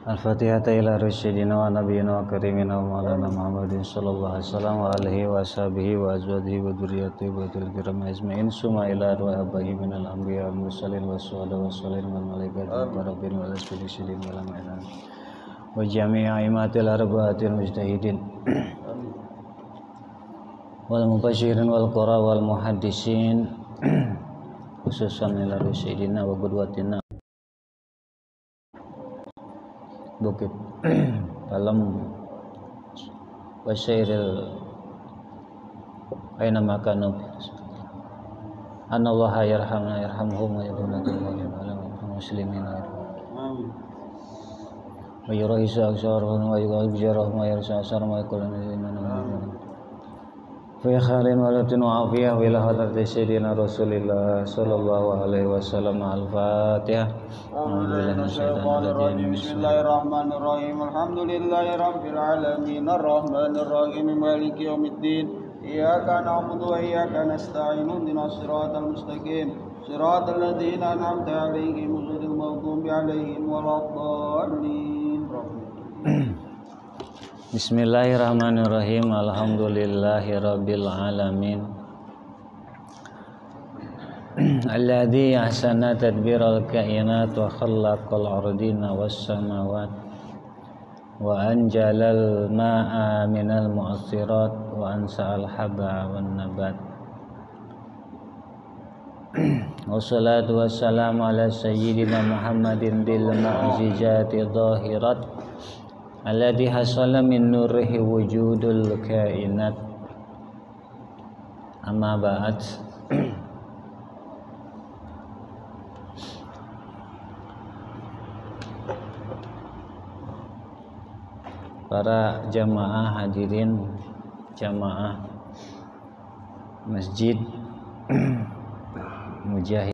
Al-Fatihah ila rasyidina wa nabiyina wa karimina wa maulana Muhammadin sallallahu alaihi wasallam wa alihi wa sahbihi wa azwajihi wa dzurriyyatihi wa dzurriyyati ajmain summa ila arwahi abahi minal anbiya wal mursalin was syuhada was sholihin wal malaikati wa rabbina wal asfirin wal mu'minin wa jami'a aimatil arba'atil mujtahidin wal mubasyirin wal qura wal muhaddisin khususan ila rasyidina wa qudwatina Bukit Palam Wasyairil Aina makanu Anallaha yarhamna yarhamhum wa yarhamna muslimin wa yurahisa aksarahum wa yuqal bijarahum wa yarsa asarahum wa yakulun fi khalin walatin wa afiyah wa ila hadrati sayyidina Rasulillah sallallahu alaihi wasallam. Al-Fatihah. Bismillahirrahmanirrahim. Alhamdulillahi rabbil alamin arrahmanir rahim maliki yaumiddin. Iyyaka na'budu wa iyyaka nasta'in ihdinas siratal mustaqim siratal ladzina an'amta 'alaihim ghairil maghdubi 'alaihim waladdallin. Bismillahirrahmanirrahim. Alhamdulillahirabbil alamin. Alladzi ahsana tadbiral kainat wa khalaqal ardina was samawat wa anjalal ma'a minal mu'assirat wa ansa'al haba wan nabat. Wassalatu wassalamu ala sayyidina Muhammadin bil mu'jizati dhahirat alladhi hasala min nurihi wujudul kainat. Amma ba'd. Para jamaah hadirin jamaah Masjid Mujahid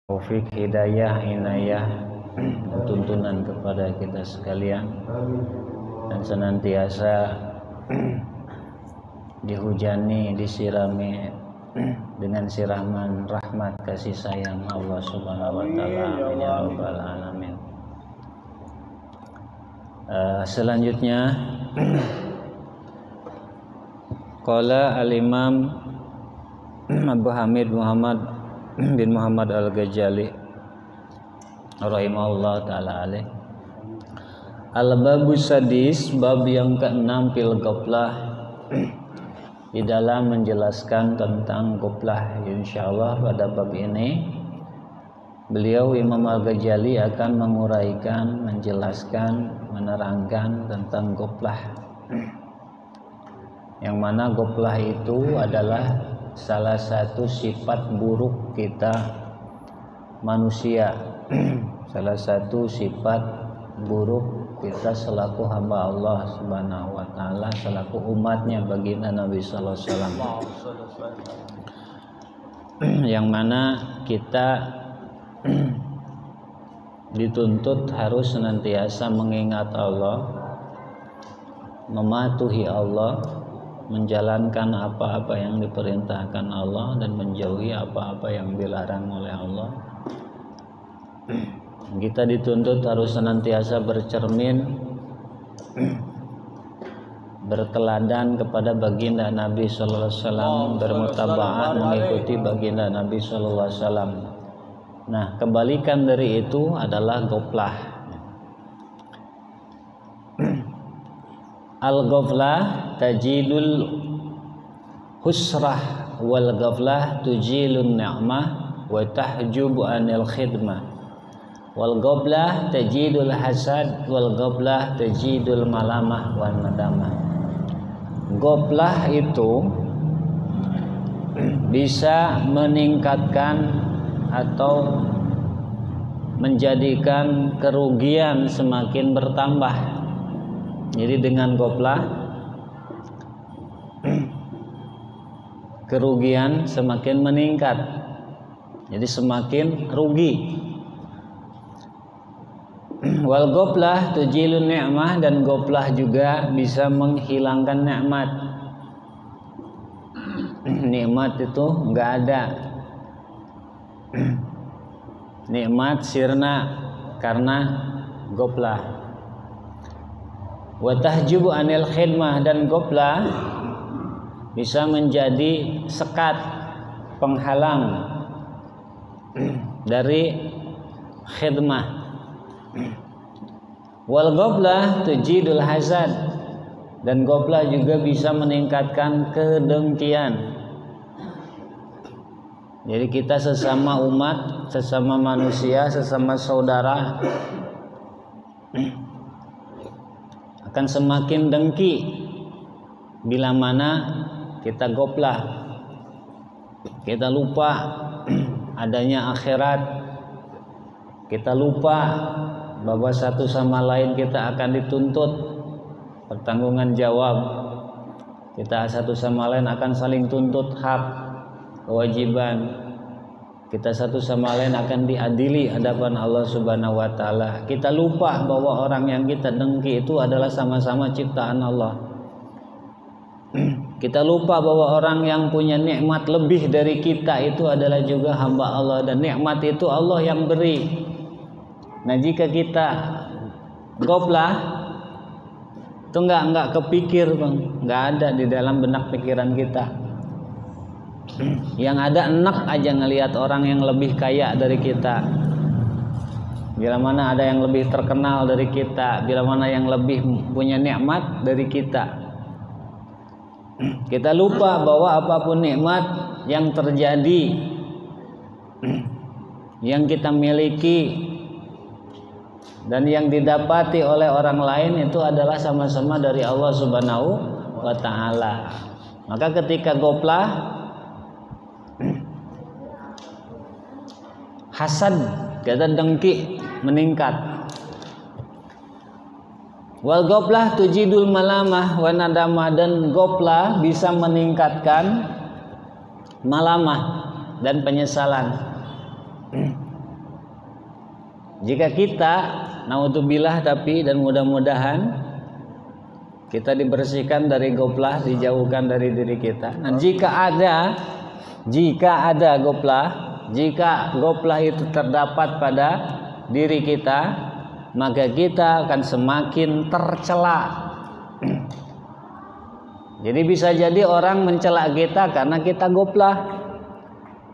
Taufik Hidayah Inayah tuntunan kepada kita sekalian dan senantiasa dihujani, disirami dengan siraman rahmat kasih sayang Allah Subhanahu wa taala. Amin ya rabbal alamin. Selanjutnya qala al-Imam Abu Hamid Muhammad bin Muhammad Al-Ghazali rahimahullah taala alaih. Al-babus sadis, bab yang ke-6 fil ghaflah, di dalam menjelaskan tentang ghaflah. Insyaallah pada bab ini beliau Imam Al-Ghazali akan menguraikan, menjelaskan, menerangkan tentang ghaflah. Yang mana ghaflah itu adalah salah satu sifat buruk kita manusia. Salah satu sifat buruk kita selaku hamba Allah Subhanahu wa taala, selaku umatnya baginda Nabi sallallahu alaihi wasallam. Yang mana kita dituntut harus senantiasa mengingat Allah, mematuhi Allah, menjalankan apa-apa yang diperintahkan Allah dan menjauhi apa-apa yang dilarang oleh Allah. Kita dituntut harus senantiasa bercermin, berteladan kepada baginda Nabi sallallahu alaihi wasallam, bermutaba'ah mengikuti baginda Nabi sallallahu alaihi wasallam. Nah, kebalikan dari itu adalah ghaflah. Al-ghaflah tajidul husrah wal ghaflah tujilun ni'mah wa tahjubu anil khidmah. Wal ghaflah tajidul hasad wal ghaflah tajidul malamah wan nadamah. Ghaflah itu bisa meningkatkan atau menjadikan kerugian semakin bertambah. Jadi dengan ghaflah kerugian semakin meningkat, jadi semakin rugi. Wal ghaflah tujilun ni'mah, dan ghaflah juga bisa menghilangkan nikmat. Nikmat itu enggak ada. Nikmat sirna karena ghaflah. Wa tahjubu anil khidmah, dan ghaflah bisa menjadi sekat, penghalang dari khidmah. Wal ghaflah tujidul hasad, dan ghaflah juga bisa meningkatkan kedengkian. Jadi kita sesama umat, sesama manusia, sesama saudara akan semakin dengki bila mana kita ghaflah, kita lupa adanya akhirat, kita lupa bahwa satu sama lain kita akan dituntut pertanggungan jawab, kita satu sama lain akan saling tuntut hak, kewajiban, kita satu sama lain akan diadili hadapan Allah Subhanahu wa taala. Kita lupa bahwa orang yang kita dengki itu adalah sama-sama ciptaan Allah. Kita lupa bahwa orang yang punya nikmat lebih dari kita itu adalah juga hamba Allah, dan nikmat itu Allah yang beri. Nah, jika kita ghaflah itu enggak kepikir, Bang. Enggak ada di dalam benak pikiran kita. Yang ada enak aja ngelihat orang yang lebih kaya dari kita, bila mana ada yang lebih terkenal dari kita, bila mana yang lebih punya nikmat dari kita. Kita lupa bahwa apapun nikmat yang terjadi, yang kita miliki dan yang didapati oleh orang lain itu adalah sama-sama dari Allah Subhanahu wa taala. Maka ketika ghaflah, hasad, kata dengki meningkat. Wal ghaflah tujidul malamah wa nadamah, dan ghaflah bisa meningkatkan malamah dan penyesalan. Jika kita naudzubillah, tapi dan mudah-mudahan kita dibersihkan dari ghaflah, dijauhkan dari diri kita. Nah, jika ada ghaflah, jika ghaflah itu terdapat pada diri kita, maka kita akan semakin tercela. Jadi bisa jadi orang mencela kita karena kita ghaflah.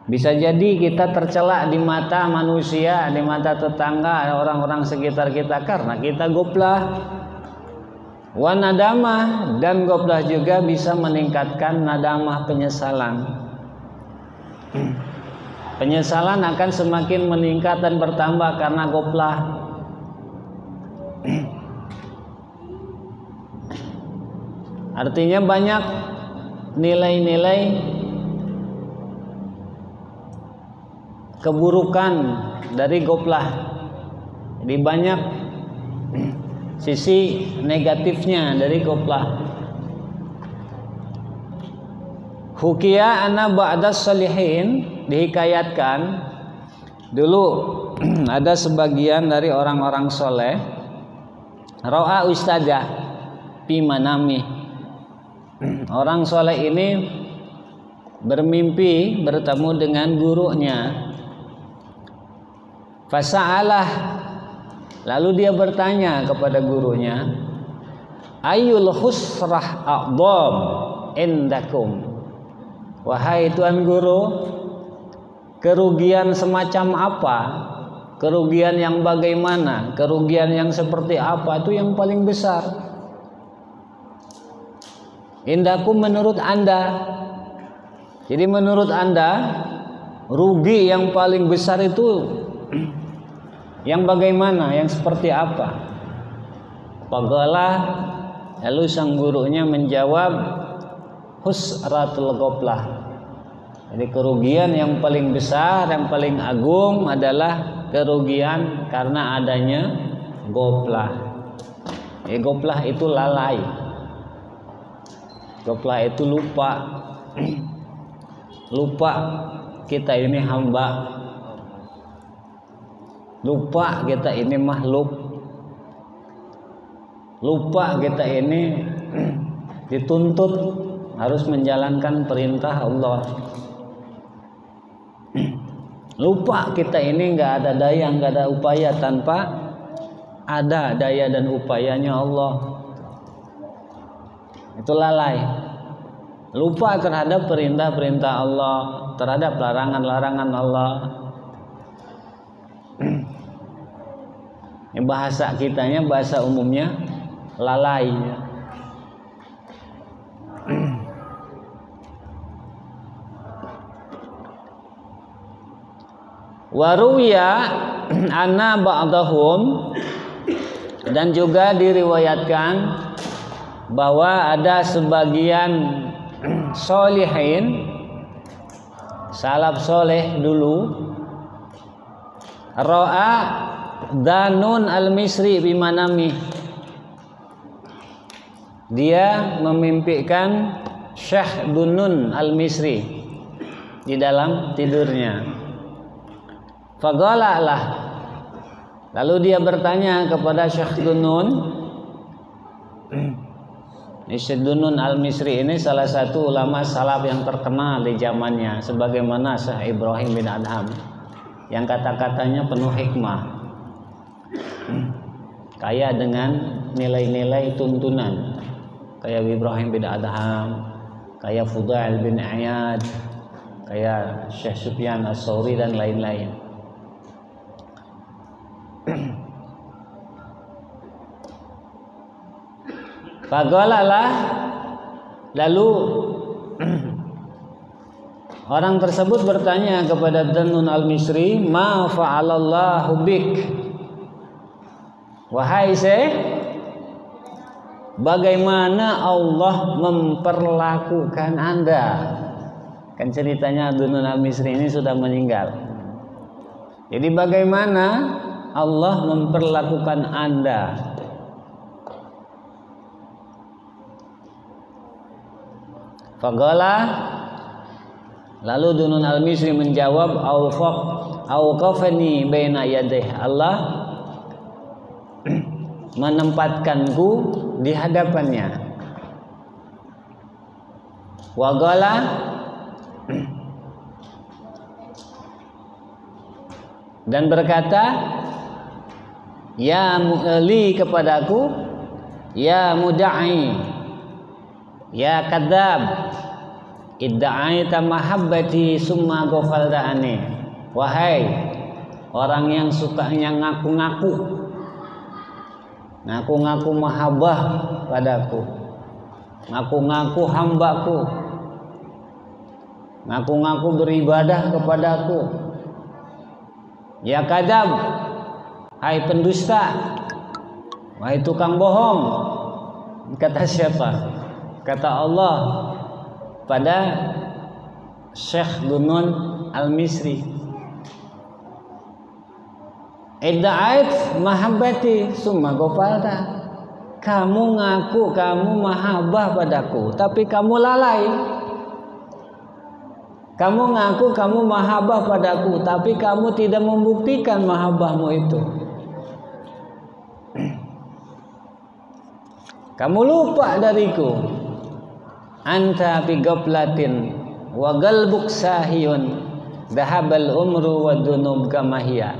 Bisa jadi kita tercela di mata manusia, di mata tetangga, orang-orang sekitar kita karena kita goplah. Wa nadamah, dan goplah juga bisa meningkatkan nadamah, penyesalan. Penyesalan akan semakin meningkat dan bertambah karena goplah. Artinya banyak nilai-nilai keburukan dari goplah. Jadi banyak sisi negatifnya dari goplah. Hukiya anna ba'das salihin, dihikayatkan dulu ada sebagian dari orang-orang soleh ra'a ustadzah fi manami. Orang soleh ini bermimpi bertemu dengan gurunya. Fasa'alah, lalu dia bertanya kepada gurunya, ayyul khusrah a'dham indakum. Wahai Tuan Guru, kerugian semacam apa? Kerugian yang bagaimana? Kerugian yang seperti apa itu yang paling besar? Indakum, menurut Anda. Jadi menurut Anda, rugi yang paling besar itu yang bagaimana? Yang seperti apa? Faqala, lalu sang gurunya menjawab, husratul ghaflah. Jadi kerugian yang paling besar, yang paling agung adalah kerugian karena adanya ghaflah. Ghaflah itu lalai. Ghaflah itu lupa. Lupa kita ini hamba. Lupa kita ini makhluk. Lupa kita ini dituntut harus menjalankan perintah Allah. Lupa kita ini nggak ada daya, nggak ada upaya tanpa ada daya dan upayanya Allah. Itu lalai. Lupa terhadap perintah-perintah Allah, terhadap larangan-larangan Allah. Bahasa kitanya, bahasa umumnya lalai. Waruya anna ba'dahum, dan juga diriwayatkan bahwa ada sebagian solihin, salaf soleh dulu, ra'a Danun al-Misri bimanami, dia memimpikan Syekh Dunun al-Misri di dalam tidurnya. Faqala lah, lalu dia bertanya kepada Syekh Dunun. Syekh Dunun al-Misri ini salah satu ulama salaf yang terkenal di zamannya, sebagaimana Syekh Ibrahim bin Adham yang kata-katanya penuh hikmah, kaya dengan nilai-nilai tuntunan, kayak Ibrahim bin Adham, kayak Fudail bin Iyad, kayak Syekh Sufyan as-Tsauri dan lain-lain. Faqalalah, lalu orang tersebut bertanya kepada Danun al-Misri, ma fa'alallahu bik, wahai Syekh, bagaimana Allah memperlakukan Anda? Kan ceritanya Danun al-Misri ini sudah meninggal. Jadi bagaimana Allah memperlakukan Anda? Faqala, lalu Dunun al-Misri menjawab, auqafani baina yadayhi, Allah menempatkanku di hadapannya. Wa qala, dan berkata, ya li kepadaku, ya mudai, ya kadzab, Idda'aita mahabbati summa ghafalta anni. Wahai orang yang sukanya ngaku-ngaku mahabbah padaku, ngaku-ngaku hambaku, ngaku-ngaku beribadah kepadaku. Ya kadzab, hai pendusta, wahai tukang bohong. Kata siapa? Kata Allah pada Syekh Dunun Al-Misri. Idda'ait mahabbati summa ghafalta. Kamu ngaku kamu mahabbah padaku, tapi kamu lalai. Kamu ngaku kamu mahabbah padaku, tapi kamu tidak membuktikan mahabbahmu itu. Kamu lupa dariku. Anta bi ghaflatin wa qalbuk sahiyun dhahabal umru wa dunub kama hiya.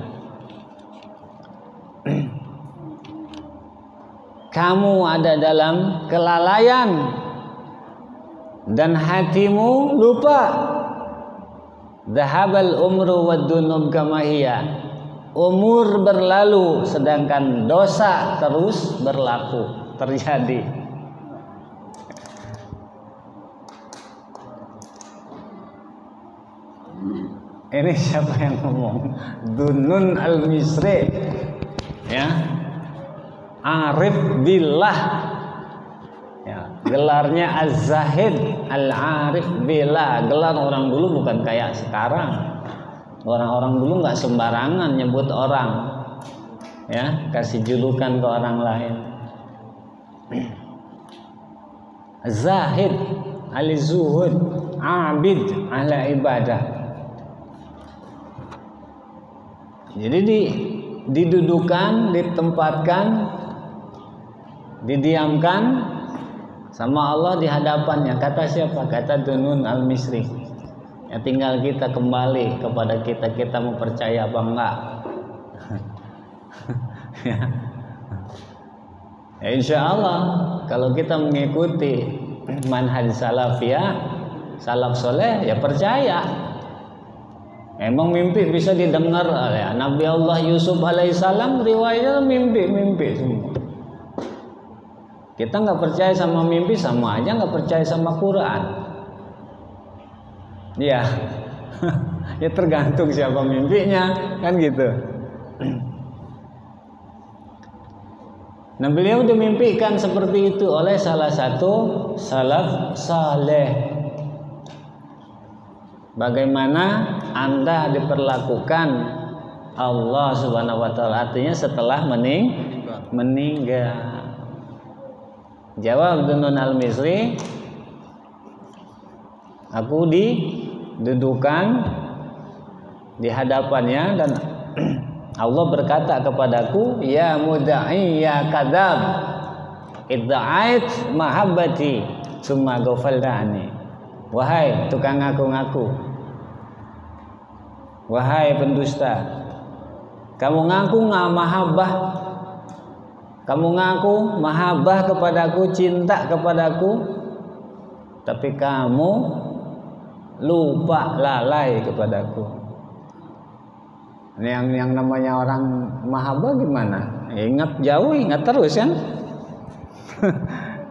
Kamu ada dalam kelalaian dan hatimu lupa. Dhahabal umru wa dunub kama hiya. Umur berlalu sedangkan dosa terus berlaku, terjadi. Ini siapa yang ngomong? Dunun Al-Misri, ya, Arif Billah, ya, gelarnya Az-Zahid Al-Arif Billah. Gelar orang dulu bukan kayak sekarang. Orang-orang dulu nggak sembarangan nyebut orang, ya, kasih julukan ke orang lain. Zahid al-zuhud, abid ala ibadah. Jadi didudukan, ditempatkan, didiamkan sama Allah di hadapannya. Kata siapa? Kata Dunun Al-Misri. Ya, tinggal kita kembali kepada kita mau percaya apa enggak. Ya, insya Allah kalau kita mengikuti manhaj salafiyah, salaf soleh, ya percaya. Emang mimpi bisa didengar ya. Nabi Allah Yusuf alaihissalam riwayatnya mimpi semua. Kita nggak percaya sama mimpi sama aja nggak percaya sama Quran. Ya, ya tergantung siapa mimpinya kan gitu. Nah, beliau dimimpikan seperti itu oleh salah satu salaf saleh. Bagaimana Anda diperlakukan Allah Subhanahu wa taala, artinya setelah meninggal. Jawab Dunun Al-Misri, aku didudukan di hadapannya dan Allah berkata kepadaku, ya mudda'i ya kadzab, idda'ait mahabbati summa ghafalta anni. Wahai tukang ngaku-ngaku, wahai pendusta, kamu ngaku nggak mahabbah, kamu ngaku mahabbah kepadaku, cinta kepadaku, tapi kamu lupa, lalai kepadaku. Yang namanya orang mahabbah gimana? Ingat jauh, ingat terus kan?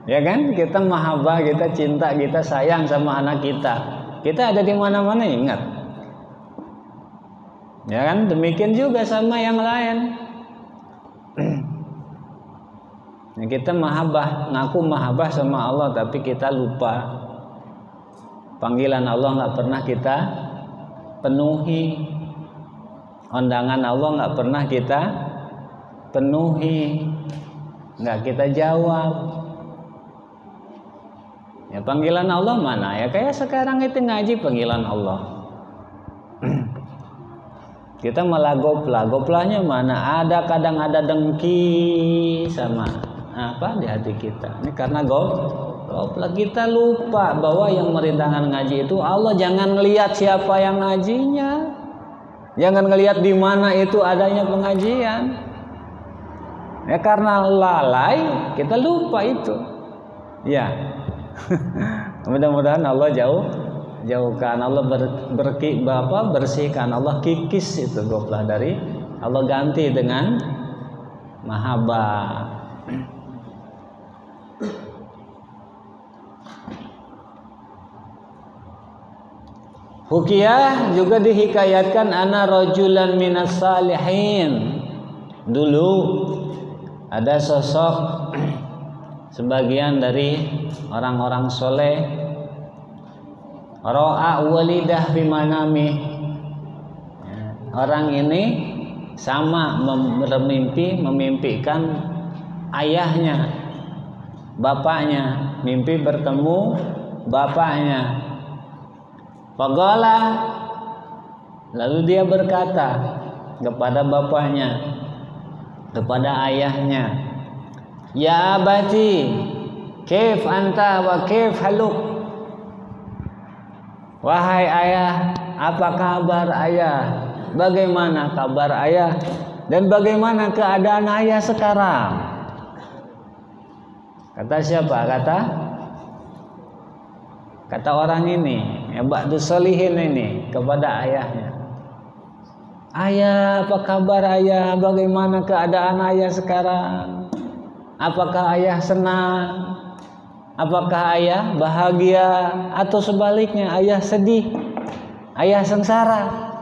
Ya kan, kita mahabbah, kita cinta, kita sayang sama anak kita. Kita ada di mana-mana ingat. Ya kan, demikian juga sama yang lain. Kita mahabbah, ngaku mahabbah sama Allah, tapi kita lupa. Panggilan Allah nggak pernah kita penuhi. Undangan Allah nggak pernah kita penuhi, nggak kita jawab. Ya, panggilan Allah mana? Ya kayak sekarang itu ngaji panggilan Allah. Kita malah goplahnya mana? Ada kadang ada dengki sama apa di hati kita. Ini karena goplah kita lupa bahwa yang merintahkan ngaji itu Allah. Jangan ngelihat siapa yang ngajinya, jangan ngelihat di mana itu adanya pengajian. Ya karena lalai kita lupa itu. Ya. Mudah-mudahan Allah jauhkan, Allah bersihkan, Allah kikis itu goplah dari, Allah ganti dengan mahabbah. Hukiyah juga dihikayatkan ana rajulan minas salihin. Dulu ada sosok sebagian dari orang-orang soleh, ra'a walidah fi manami. Orang ini sama memimpikan ayahnya, bapaknya, mimpi bertemu bapaknya. Faqala, lalu dia berkata kepada bapaknya, kepada ayahnya, ya abati, kaif anta wa kaif haluk. Wahai ayah, apa kabar ayah? Bagaimana kabar ayah? Dan bagaimana keadaan ayah sekarang? Kata siapa? Kata orang ini, ba'du solihin ini kepada ayahnya. Ayah, apa kabar ayah? Bagaimana keadaan ayah sekarang? Apakah ayah senang? Apakah ayah bahagia? Atau sebaliknya ayah sedih? Ayah sengsara?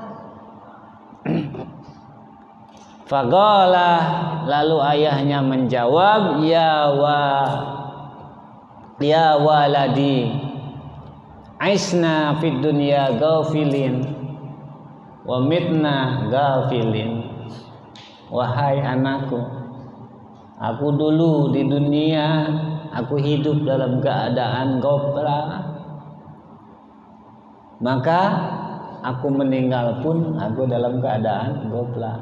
Faqala, lalu ayahnya menjawab, ya waladi, aisna fid dunya ghafilin wa mitna ghafilin. Wahai anakku, aku dulu di dunia aku hidup dalam keadaan ghaflah, maka aku meninggal pun aku dalam keadaan ghaflah.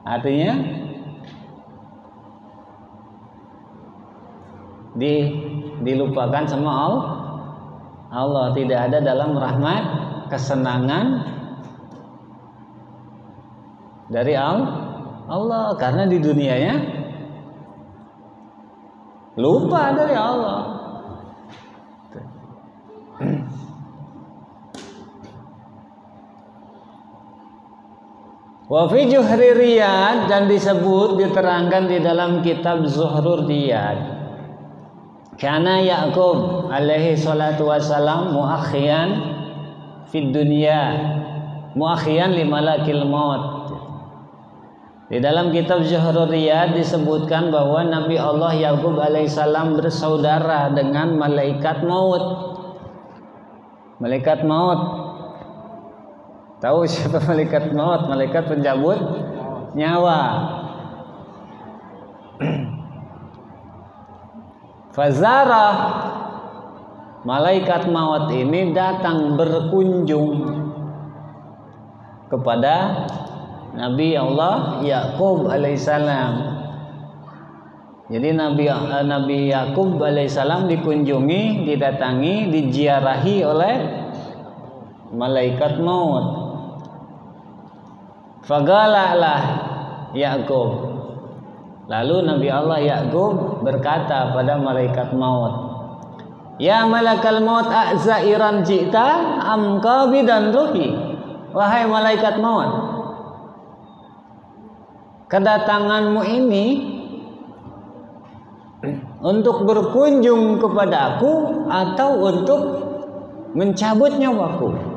Artinya dilupakan sama Allah, tidak ada dalam rahmat kesenangan dari Allah, karena di dunianya lupa dari Allah. Wa fi Juhri Riyad, dan disebut diterangkan di dalam kitab Zuhrur Riyad, karena Ya'qub alaihi salatu wassalam muakhiyan fid dunya, muakhiyan li malakil maut. Di dalam kitab Zuhrur Riyad disebutkan bahwa Nabi Allah Ya'qub alaihissalam bersaudara dengan malaikat maut. Malaikat maut, tahu siapa malaikat maut? Malaikat pencabut nyawa. Fazarah, malaikat maut ini datang berkunjung kepada Nabi Allah Ya'qub alaihissalam. Jadi Nabi Ya'qub alaihissalam dikunjungi, didatangi, diziarahi oleh malaikat maut. Faqala Ya'qub, lalu Nabi Allah Ya'qub berkata pada malaikat maut, ya malakal maut a'zairan ji'ta am qabidan ruhi. Wahai malaikat maut, kedatanganmu ini untuk berkunjung kepada aku atau untuk mencabut nyawaku?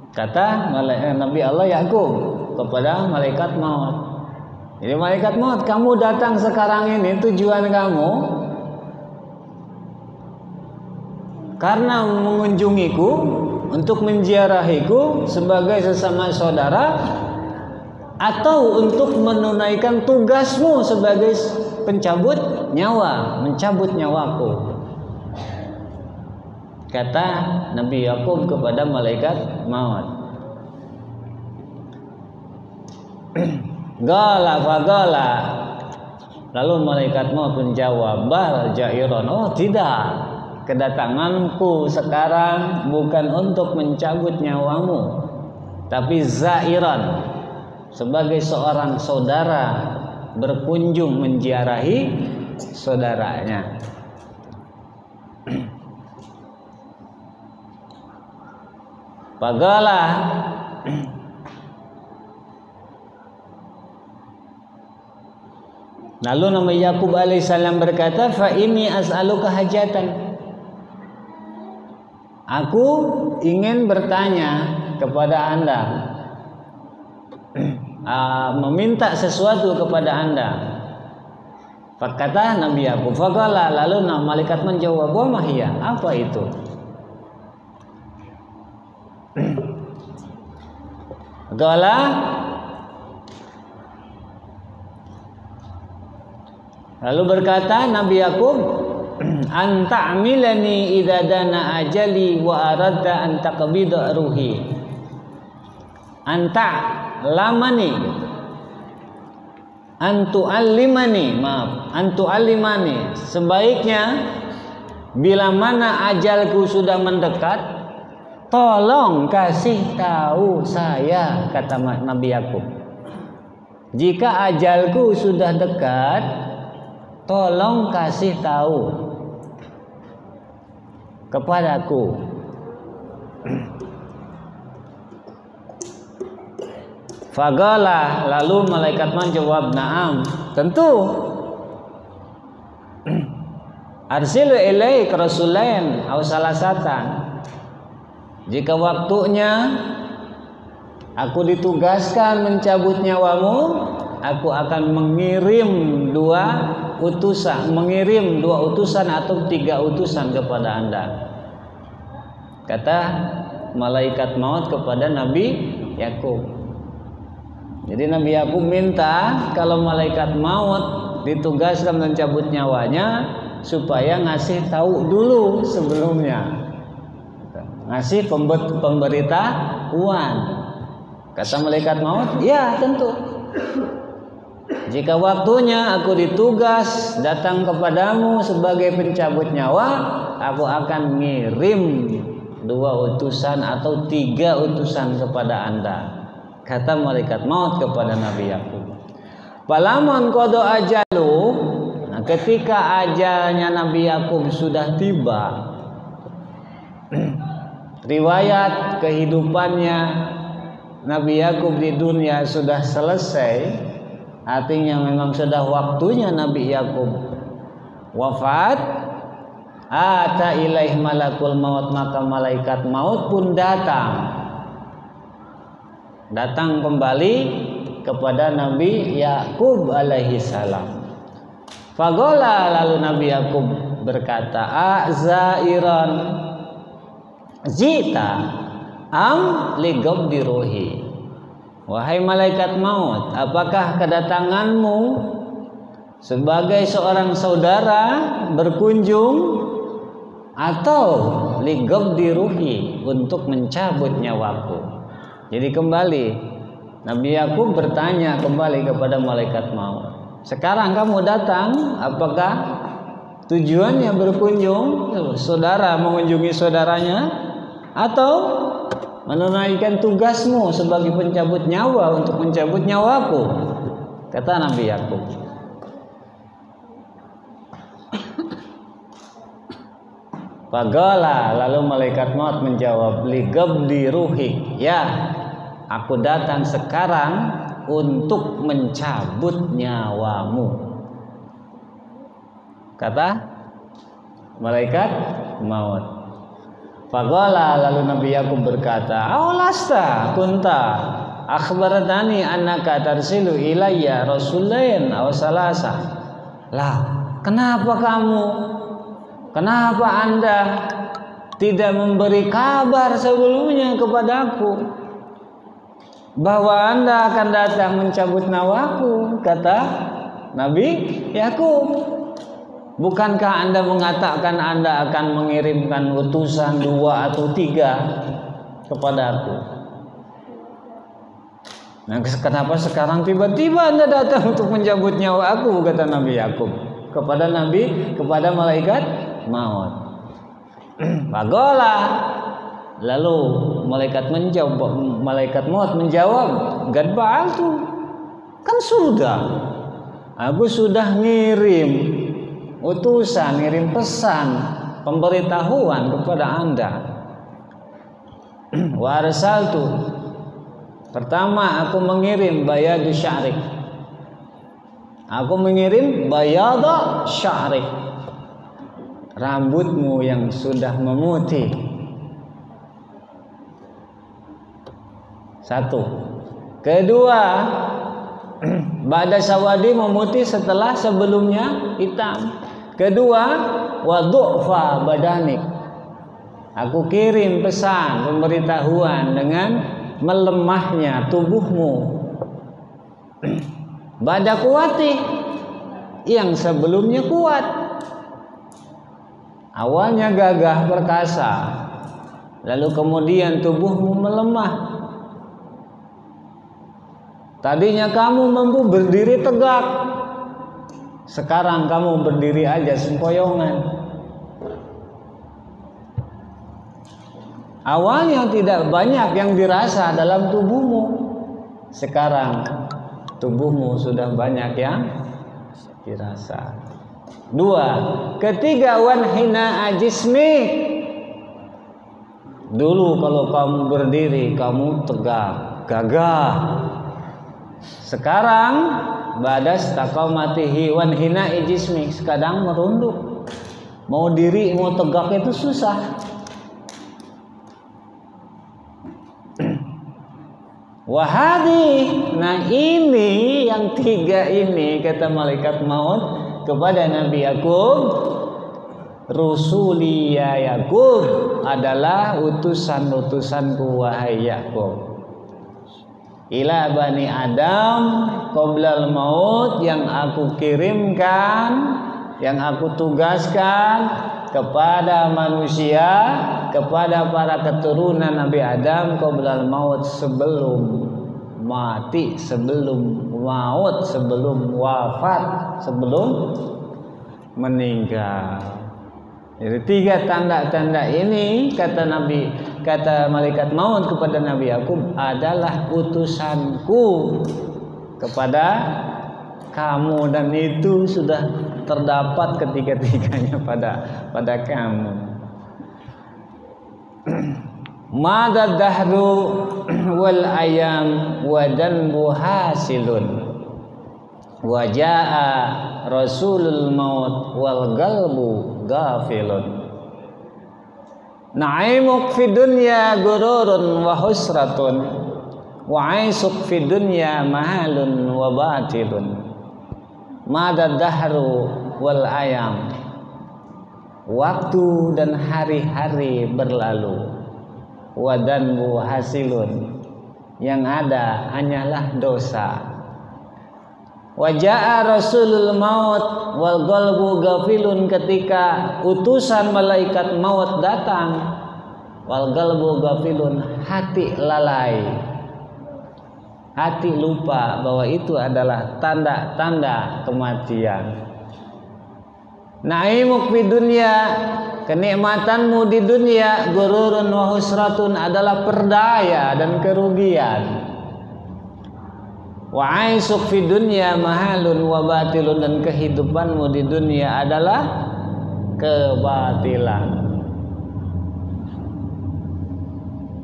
Kata Nabi Allah Ya'qub kepada malaikat maut. Jadi malaikat maut, kamu datang sekarang ini tujuan kamu karena mengunjungiku, untuk menziarahiku sebagai sesama saudara, atau untuk menunaikan tugasmu sebagai pencabut nyawa, mencabut nyawaku? Kata Nabi Ya'qub kepada malaikat maut. Gala. Lalu malaikat maut menjawab, bal jairon, oh tidak, kedatanganku sekarang bukan untuk mencabut nyawamu, tapi zairan, sebagai seorang saudara berkunjung menziarahi saudaranya. Faqala lalu Nabi Yakub alaihissalam berkata, fa inni as'aluka hajatan. Aku ingin bertanya kepada Anda, meminta sesuatu kepada Anda. Kata Nabi Yakub, faqala, lalu malaikat menjawab, wa mahya, apa itu? Qala lalu berkata Nabi Yakub, anta amilani idza dana ajali wa aradta an taqbida ruhi. Anta lamani antu alimani, sebaiknya bila mana ajalku sudah mendekat, tolong kasih tahu saya, kata Nabi Yakub. Jika ajalku sudah dekat, tolong kasih tahu kepadaku. Faqala, lalu malaikat menjawab, na'am, tentu. Arsilu ilaik rasulain aw salasatan. Jika waktunya aku ditugaskan mencabut nyawamu, aku akan mengirim dua utusan atau 3 utusan kepada Anda. Kata malaikat maut kepada Nabi Yakub. Jadi Nabi Yakub minta kalau malaikat maut ditugaskan mencabut nyawanya supaya ngasih tahu dulu sebelumnya, ngasih pemberitahuan. Kata malaikat maut, ya tentu. Jika waktunya aku ditugas datang kepadamu sebagai pencabut nyawa, aku akan ngirim 2 utusan atau 3 utusan kepada Anda. Kata malaikat maut kepada Nabi Yakub. Palaman qada ajalu, nah, ketika ajalnya Nabi Yakub sudah tiba, riwayat kehidupannya Nabi Yakub di dunia sudah selesai, artinya memang sudah waktunya Nabi Yakub wafat. Ata ilaih malakul maut, maka malaikat maut pun datang kembali kepada Nabi Yakub alaihi salam. Faqala, lalu Nabi Yakub berkata, azairan zita am ligabdi ruhi. Wahai malaikat maut, apakah kedatanganmu sebagai seorang saudara berkunjung atau ligabdi ruhi, untuk mencabut nyawaku? Jadi kembali Nabi Yakub bertanya kembali kepada malaikat maut, sekarang kamu datang, apakah tujuannya berkunjung, saudara mengunjungi saudaranya, atau menunaikan tugasmu sebagai pencabut nyawa untuk mencabut nyawaku? Kata Nabi Yakub. Faqala, lalu malaikat maut menjawab, ligabdi ruhi, ya, aku datang sekarang untuk mencabut nyawamu. Kata malaikat maut. Faqala, lalu Nabi Yakub berkata, awlasta kunta akhbaratani annaka tarsilu ilayya rasulain aw salasa. Lah, kenapa Anda tidak memberi kabar sebelumnya kepadaku bahwa Anda akan datang mencabut nyawaku? Kata Nabi Yakub. Bukankah Anda mengatakan Anda akan mengirimkan utusan 2 atau 3 kepadaku? Nah, kenapa sekarang tiba-tiba Anda datang untuk mencabut nyawa aku? Kata Nabi Yakub kepada malaikat maut. Faqala, lalu malaikat maut menjawab, gad ba'altu, kan sudah, aku sudah ngirim utusan, ngirim pesan, pemberitahuan kepada Anda. Wa arsaltu, pertama aku mengirim bayadu sya'rik. Aku mengirim bayada sya'rik, rambutmu yang sudah memutih. Satu. Kedua, ba'da sawadi, memutih setelah sebelumnya hitam. Kedua, wa du'fa badanik, aku kirim pesan pemberitahuan dengan melemahnya tubuhmu. Ba'da kuwati, yang sebelumnya kuat. Awalnya gagah perkasa, lalu kemudian tubuhmu melemah. Tadinya kamu mampu berdiri tegak, sekarang kamu berdiri aja sempoyongan. Awalnya tidak banyak yang dirasa dalam tubuhmu, sekarang tubuhmu sudah banyak yang dirasa. Dua. Ketiga, wanhina ajismik, dulu kalau kamu berdiri kamu tegak, gagah. Sekarang badas taqamatihi wanhina ijismik, kadang merunduk. Mau diri mau tegak itu susah. Wahadi, nah ini yang tiga ini, kata malaikat maut kepada Nabi Yakub, rusuli ya Yakub, adalah utusan-utusanku wahai Yakub. Ila bani Adam qoblal maut, yang aku kirimkan, yang aku tugaskan kepada manusia, kepada para keturunan Nabi Adam qoblal maut, sebelum mati, sebelum maut, sebelum wafat, sebelum meninggal. Jadi tiga tanda-tanda ini, kata malaikat maut kepada Nabi Yakub, adalah utusanku kepada kamu, dan itu sudah terdapat ketiga-tiganya pada kamu. Madad dahru wal ayam wa danbu hasilun wa jaa rasulul maut wal galbu gafilun. Na'imuk fi dunya gururun wa husratun wa aisuk fi dunya mahalun wa batilun. Madad dahru wal ayam, waktu dan hari-hari berlalu. Wadanbu hasilun, yang ada hanyalah dosa. Waja'a rasulul maut wal qalbu gafilun, ketika utusan malaikat maut datang, wal qalbu gafilun, hati lalai, hati lupa bahwa itu adalah tanda-tanda kematian. Naimuk fi dunya, kenikmatanmu di dunia, gururun wa husratun, adalah perdaya dan kerugian. Wa aisuk fi dunya mahalun wa batilun, dan kehidupanmu di dunia adalah kebatilan.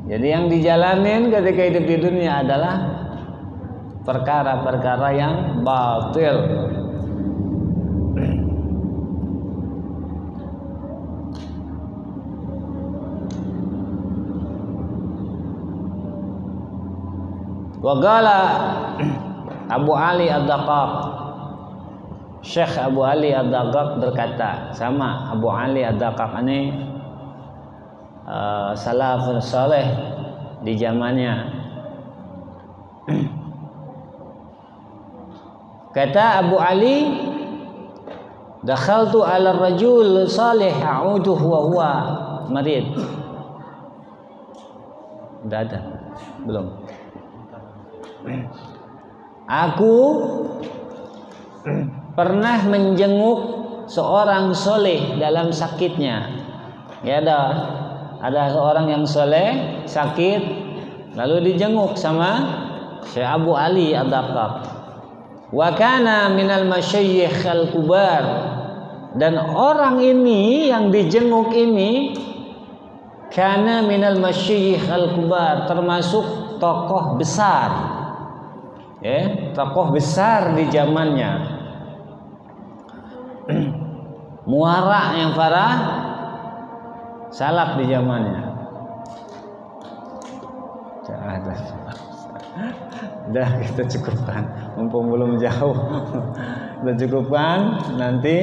Jadi yang dijalanin ketika hidup di dunia adalah perkara-perkara yang batil. Waqala Abu Ali Ad-Daqqaq, Syekh Abu Ali Ad-Daqqaq berkata, sama Abu Ali Ad-Daqqaq ini salafun saleh di zamannya. Kata Abu Ali, dakhaltu ala rajul salih a'uduhu wa huwa marid. Udah ada? Belum. Aku pernah menjenguk seorang soleh dalam sakitnya. Ya, ada seorang yang soleh sakit, lalu dijenguk sama Syekh Abu Ali Ad-Daqqaq. Wa kana minal masyayikh al-kubar, dan orang ini yang dijenguk ini Kana minal masyayikh al-kubar, termasuk tokoh besar, ya, tokoh besar di zamannya. Muara yang para salaf di zamannya. Udah kita cukupkan, mumpung belum jauh. Kita cukupkan, nanti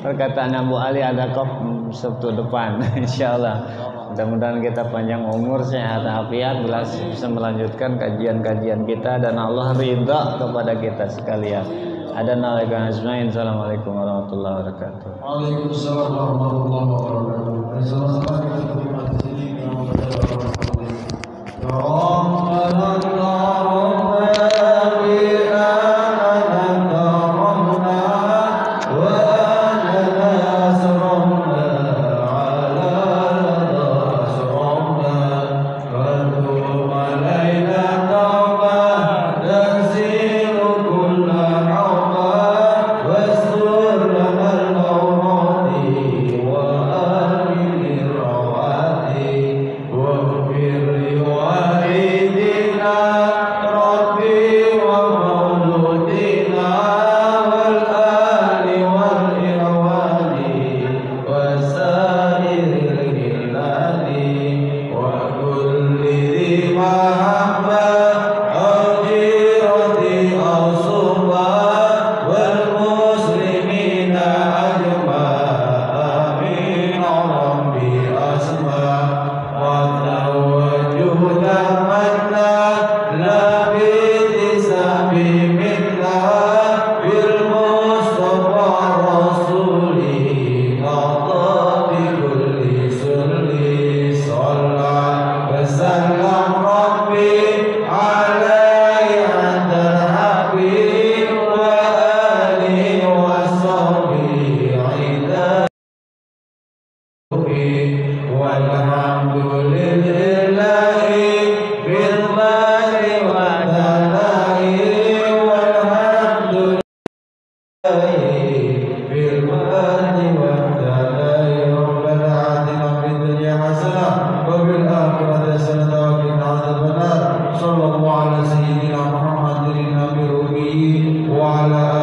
perkataan Abu Ali ada kop Sabtu depan, insyaallah. Mudah-mudahan kita panjang umur, sehat afiat, bisa melanjutkan kajian-kajian kita dan Allah ridha kepada kita sekalian. Ada nalaikan ajmain. Assalamualaikum warahmatullahi wabarakatuh. Waalaikumsalam warahmatullahi wabarakatuh. Sama-sama kita terima di sini. Wa ala